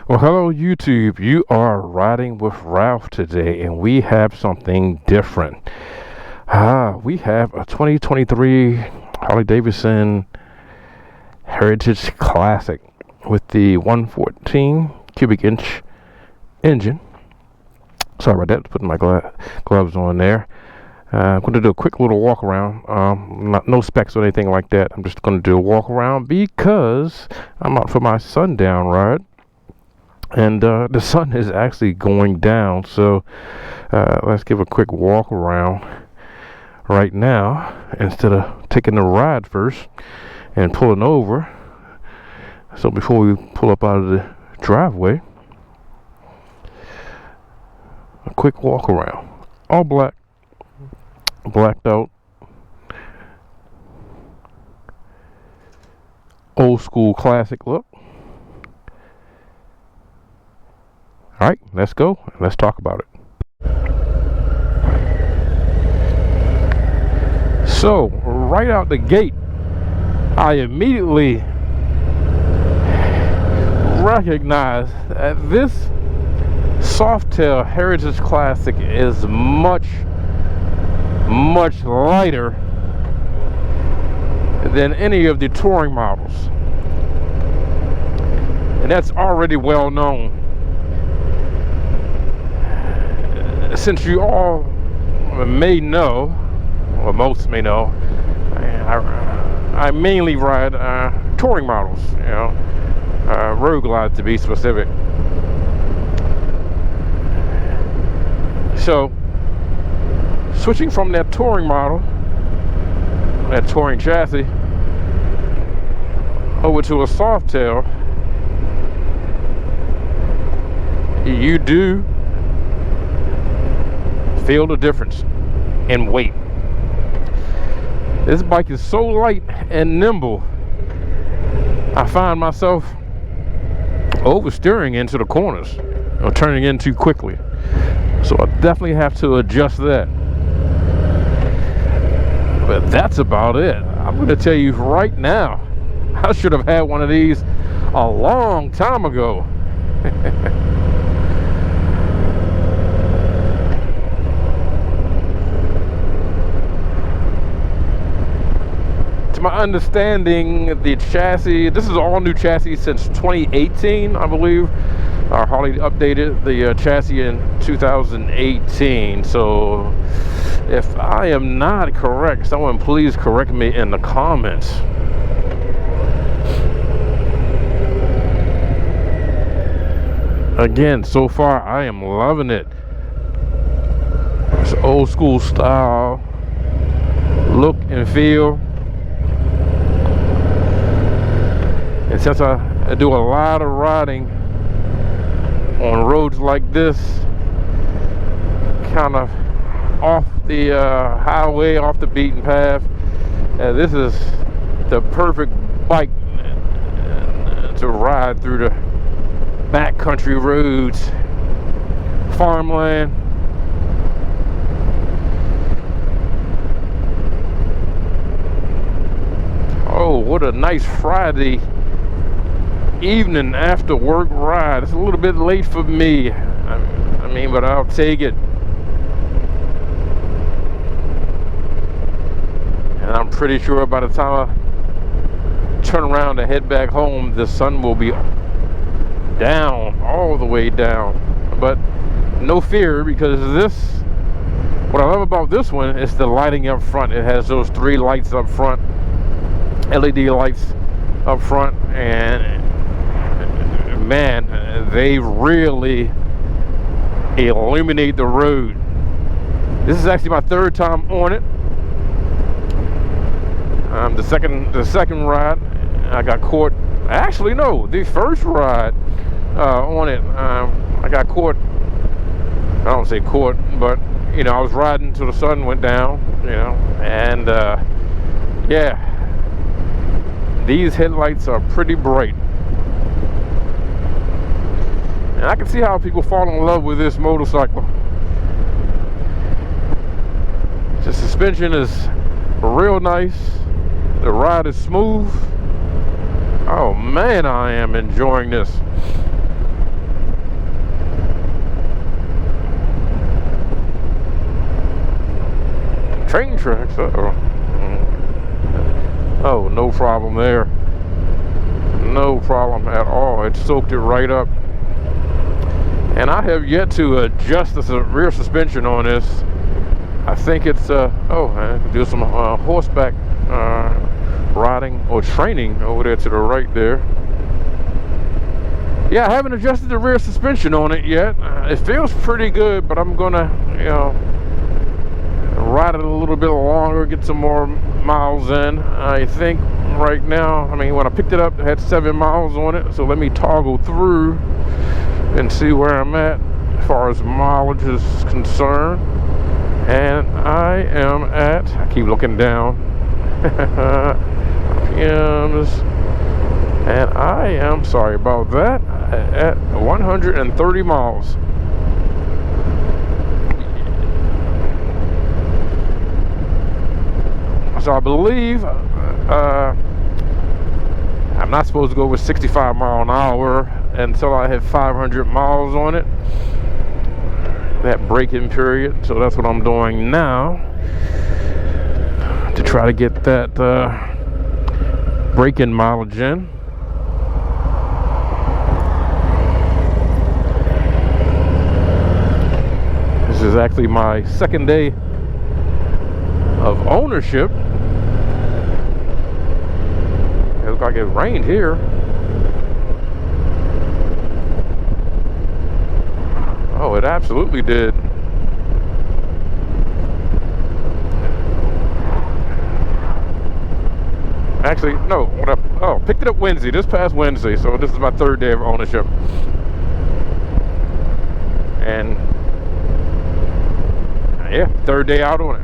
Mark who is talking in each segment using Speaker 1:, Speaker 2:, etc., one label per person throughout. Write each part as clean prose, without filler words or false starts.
Speaker 1: Well, hello YouTube. You are riding with Ralph today, and we have something different. We have a 2023 Harley Davidson Heritage Classic with the 114 cubic inch engine. Sorry about that, putting my gloves on there. I'm going to do a quick little walk around. No specs or anything like that. I'm just going to do a walk around because I'm out for my sundown ride. And the sun is actually going down, so let's give a quick walk around right now instead of taking the ride first and pulling over. So before we pull up out of the driveway, a quick walk around. All black, blacked out, old school classic look. All right, let's go. Let's talk about it. So, right out the gate, I immediately recognize that this Softail Heritage Classic is much lighter than any of the touring models. And that's already well known. Since you all may know, or most may know, I mainly ride touring models, road glides to be specific. So, switching from that touring model, that touring chassis, over to a Softail, you do feel the difference in weight. This bike is so light and nimble, I find myself oversteering into the corners or turning in too quickly. So I definitely have to adjust that. But that's about it. I'm going to tell you right now, I should have had one of these a long time ago. My understanding, the chassis, this is all new chassis since 2018, I believe. Harley updated the chassis in 2018. So if I am not correct, someone please correct me in the comments. Again, so far I am loving it. It's old school style look and feel. And since I do a lot of riding on roads like this, kind of off the highway, off the beaten path, this is the perfect bike to ride through the backcountry roads, farmland. Oh, what a nice Friday evening after work ride. It's a little bit late for me, I mean, but I'll take it. And I'm pretty sure by the time I turn around to head back home, the sun will be down, all the way down. But no fear, because what I love about this one is the lighting up front. It has those 3 lights up front, LED lights up front, and man, they really illuminate the road. This is actually my 3rd time on it. The second ride, I got caught. Actually, no, the first ride on it, I got caught. I don't say caught, but I was riding till the sun went down. And yeah, these headlights are pretty bright. And I can see how people fall in love with this motorcycle. The suspension is real nice. The ride is smooth. Oh man, I am enjoying this. train tracks. Oh, no problem there. No problem at all. It soaked it right up. And I have yet to adjust the rear suspension on this. I think it's do some horseback riding or training over there to the right there. Yeah, I haven't adjusted the rear suspension on it yet. It feels pretty good, but I'm gonna, ride it a little bit longer, get some more miles in. I think right now, when I picked it up, it had 7 miles on it. So let me toggle through and see where I'm at as far as mileage is concerned. And I am at, I keep looking down, RPMs, and I am, sorry about that, at 130 miles. So I believe I'm not supposed to go with 65 mile an hour until I have 500 miles on it, that braking period. So that's what I'm doing now to try to get that braking mileage in. This is actually my second day of ownership. It looks like it rained here. Oh, it absolutely did. Actually, no, picked it up Wednesday, this past Wednesday, so this is my 3rd day of ownership. And yeah, 3rd day out on it.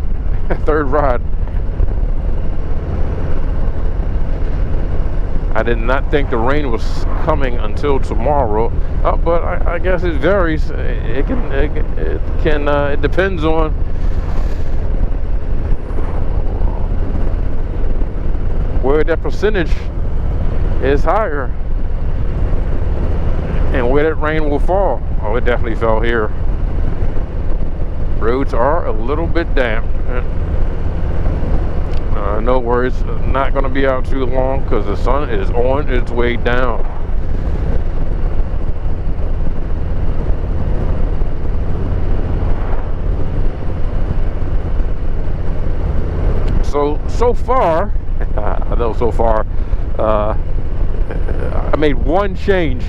Speaker 1: 3rd ride. I did not think the rain was coming until tomorrow, but I guess it varies. It depends on where that percentage is higher and where that rain will fall. Oh, it definitely fell here. Roads are a little bit damp. No worries, not going to be out too long because the sun is on its way down. So far, I know so far, I made one change,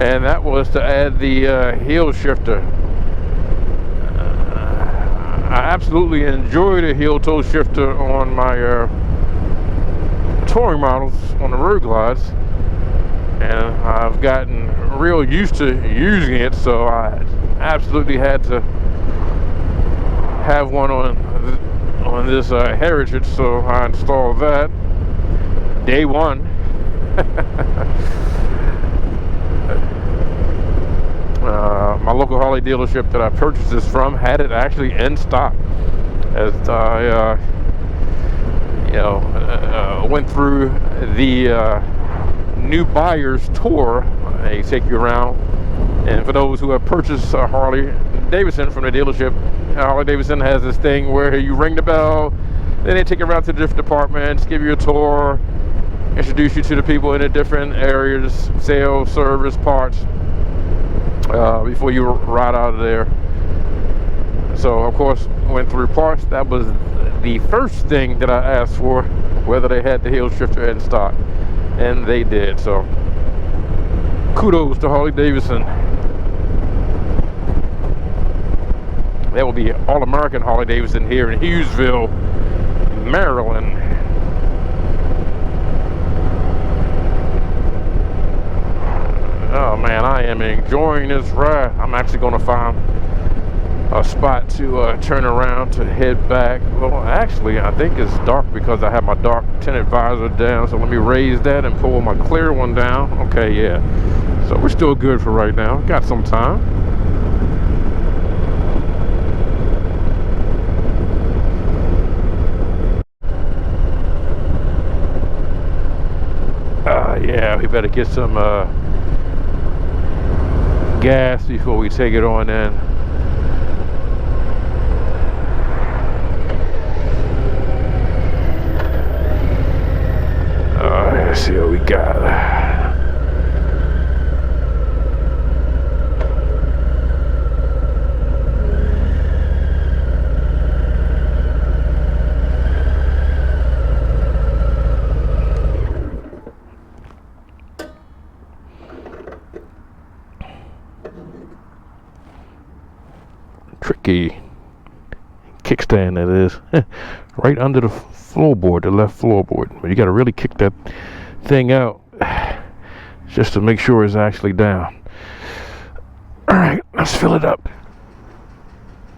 Speaker 1: and that was to add the heel shifter. I absolutely enjoy the heel toe shifter on my touring models on the road glides, and I've gotten real used to using it, so I absolutely had to have one on this Heritage, so I installed that day one. My local Harley dealership that I purchased this from had it actually in stock. As I went through the new buyers tour, they take you around, and for those who have purchased Harley Davidson from the dealership, Harley Davidson has this thing where you ring the bell, then they take you around to the different departments, give you a tour, introduce you to the people in the different areas, sales, service, parts, before you ride out of there. So of course went through parts. That was the first thing that I asked for, whether they had the heel shifter in stock, and they did. So kudos to Harley Davidson. That will be All-American Harley Davidson here in Hughesville, Maryland. Oh man, I am enjoying this ride. I'm actually going to find a spot to turn around to head back. Well, actually, I think it's dark because I have my dark tinted visor down. So let me raise that and pull my clear one down. Okay, yeah. So we're still good for right now. Got some time. Yeah, we better get some gas before we take it on in. Let's see what we got. Tricky kickstand, that is. Right under the floorboard, the left floorboard. But you got to really kick that thing out just to make sure it's actually down. Alright, let's fill it up.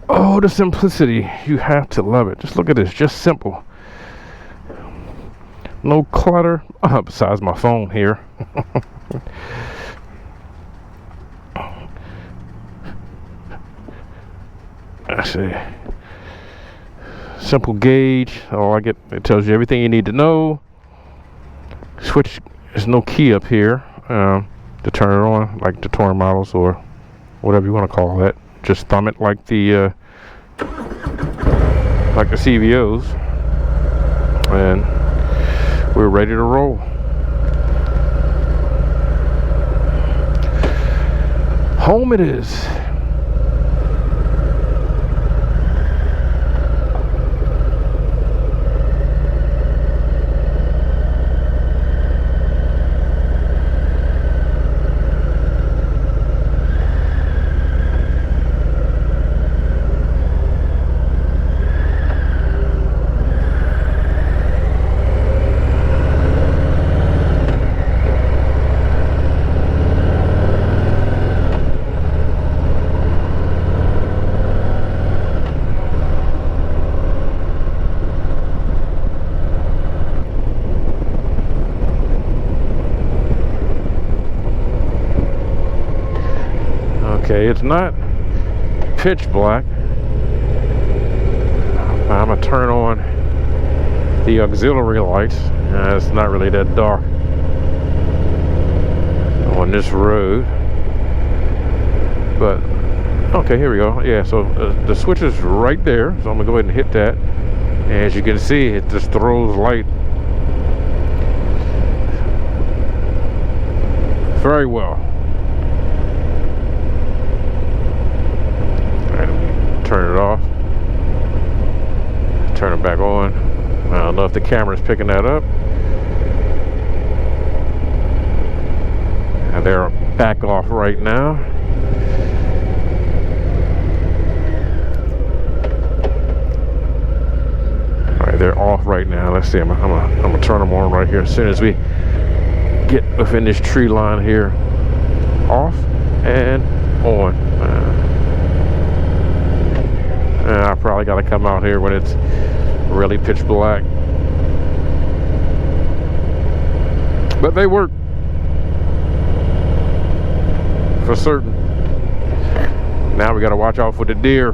Speaker 1: Oh, the simplicity. You have to love it. Just look at this. Just simple. No clutter. Besides my phone here. Let's see. Simple gauge. It tells you everything you need to know. Switch. There's no key up here to turn it on, like the touring models or whatever you want to call that. Just thumb it like the CVOs, and we're ready to roll. Home it is. Okay, it's not pitch black. I'm gonna turn on the auxiliary lights. It's not really that dark on this road, but okay, here we go. Yeah, so the switch is right there, so I'm gonna go ahead and hit that. And as you can see, it just throws light very well. Turn it off, turn it back on. I don't know if the camera's picking that up. And they're back off right now. Alright, they're off right now. Let's see, I'm gonna turn them on right here as soon as we get within this tree line here. Off and on. I probably got to come out here when it's really pitch black, but they work for certain. Now we got to watch out for the deer.